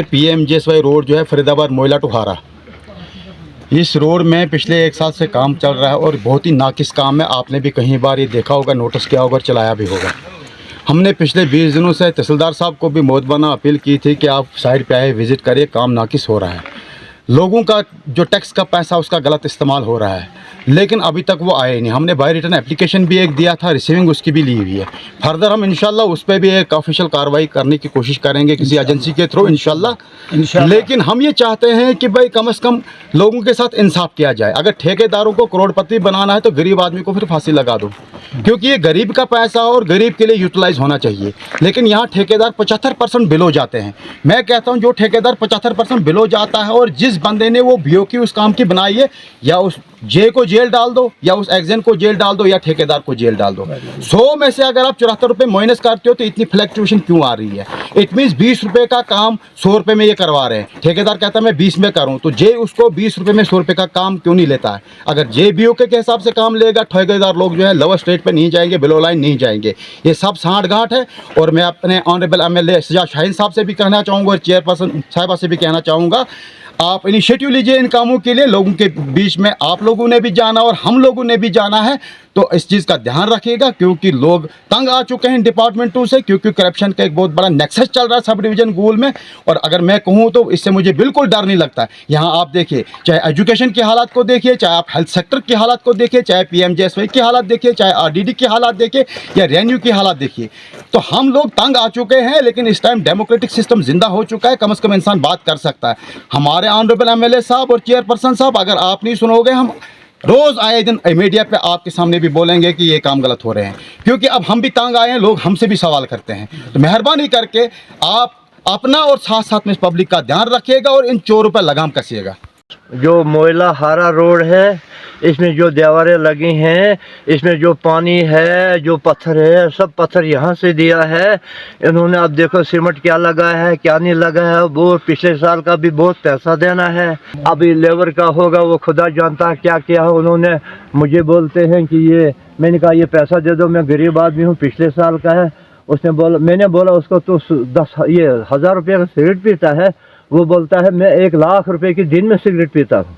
PMJSY road जो है Faridabad मोइला to हारा, इस रोड में पिछले 1 साल से काम चल रहा है और बहुत ही नाकिस काम है। आपने भी कहीं बार ये देखा होगा, नोटिस किया होगा, चलाया भी होगा। हमने पिछले 20 दिनों से तहसीलदार साहब को भी मोहतबाना अपील की थी कि आप साइड पे आए, विज़िट करिए, काम नाकिस हो रहा है। लोगों का जो टैक्स का पैसा उसका गलत इस्तेमाल हो रहा है, लेकिन अभी तक वो आए नहीं। हमने बाय रिटर्न एप्लीकेशन भी एक दिया था, रिसीविंग उसकी भी ली हुई है। फर्दर हम इंशाल्लाह उस पर भी एक ऑफिशियल कार्रवाई करने की कोशिश करेंगे किसी एजेंसी के थ्रू इंशाल्लाह। लेकिन हम ये चाहते हैं कि भाई कम से कम लोगों के साथ इंसाफ किया जाए। अगर ठेकेदारों को करोड़पति बनाना है तो गरीब आदमी को फिर फांसी लगा दो, क्योंकि ये गरीब का पैसा और गरीब के लिए यूटिलाइज होना चाहिए। लेकिन यहाँ ठेकेदार 75% बिलो जाते हैं। मैं कहता हूँ जो ठेकेदार 75% बिलो जाता है और जिस बंदे ने वो BOQ उस काम की बनाई है, या उस जे को जेल डाल दो, या उस एग्जेंट को जेल डाल दो, या ठेकेदार को जेल डाल दो। 100 में से अगर आप 74 रुपये माइनस करते हो तो इतनी फ्लैक्चुएशन क्यों आ रही है? इट मीन्स 20 रुपये का काम 100 रुपये में ये करवा रहे हैं। ठेकेदार कहता है मैं 20 में करूँ, तो जे उसको 20 रुपये में 100 रुपये का काम क्यों नहीं लेता है? अगर जे BOQ के हिसाब से काम लेगा, ठेकेदार लोग जो है लोअर स्टेट पे नहीं जाएंगे, बिलो लाइन नहीं जाएंगे। ये सब सांठ गांठ है। और मैं अपने ऑनरेबल MLA सजाद शाहीन साहब से भी कहना चाहूँगा और चेयरपर्सन साहिबा से भी कहना चाहूँगा, आप इनिशिएटिव लीजिए इन कामों के लिए। लोगों के बीच में आप लोगों ने भी जाना और हम लोगों ने भी जाना है, तो इस चीज़ का ध्यान रखिएगा, क्योंकि लोग तंग आ चुके हैं डिपार्टमेंट 2 से, क्योंकि करप्शन का एक बहुत बड़ा नेक्सस चल रहा है सब डिवीज़न गूल में। और अगर मैं कहूँ तो इससे मुझे बिल्कुल डर नहीं लगता है। यहाँ आप देखिए, चाहे एजुकेशन की हालत को देखिए, चाहे आप हेल्थ सेक्टर की हालत को देखिए, चाहे PMJSY की हालत देखिए, चाहे RDD की हालत देखिए, या रेन्यू की हालत देखिए, तो हम लोग तंग आ चुके हैं। लेकिन इस टाइम डेमोक्रेटिक सिस्टम जिंदा हो चुका है, कम से कम इंसान बात कर सकता है। हमारे ऑनरेबल MLA साहब और चेयरपर्सन साहब, अगर आप नहीं सुनोगे, हम रोज़ आए दिन मीडिया पे आपके सामने भी बोलेंगे कि ये काम गलत हो रहे हैं, क्योंकि अब हम भी तंग आए हैं, लोग हमसे भी सवाल करते हैं। तो मेहरबानी करके आप अपना और साथ साथ में पब्लिक का ध्यान रखिएगा और इन चोरों पर लगाम कसिएगा। जो मोइला हारा रोड है, इसमें जो दीवारें लगी हैं, इसमें जो पानी है, जो पत्थर है, सब पत्थर यहाँ से दिया है इन्होंने। अब देखो सीमेंट क्या लगा है, क्या नहीं लगा है। वो पिछले साल का भी बहुत पैसा देना है, अभी लेबर का होगा वो खुदा जानता है क्या किया है उन्होंने। मुझे बोलते हैं कि ये, मैंने कहा ये पैसा दे दो, मैं गरीब आदमी हूँ, पिछले साल का है। उसने बोला, मैंने बोला उसको तो 10,000 रुपये का सिगरेट पीता है। वो बोलता है मैं 1 लाख रुपए की दिन में सिगरेट पीता हूँ।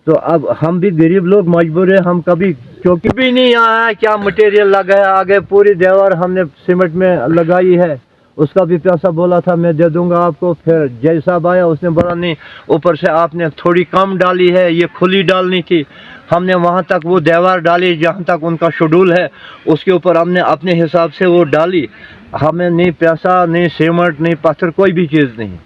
तो अब हम भी गरीब लोग मजबूर हैं, हम कभी क्योंकि भी नहीं आया क्या मटेरियल लगा है। आगे पूरी दीवार हमने सीमेंट में लगाई है, उसका भी पैसा बोला था मैं दे दूंगा आपको। फिर जय साहब आया, उसने बोला नहीं, ऊपर से आपने थोड़ी कम डाली है, ये खुली डालनी थी। हमने वहाँ तक वो दीवार डाली जहाँ तक उनका शेड्यूल है, उसके ऊपर हमने अपने हिसाब से वो डाली। हमें नहीं पैसा, नहीं सीमेंट, नहीं पत्थर, कोई भी चीज़ नहीं।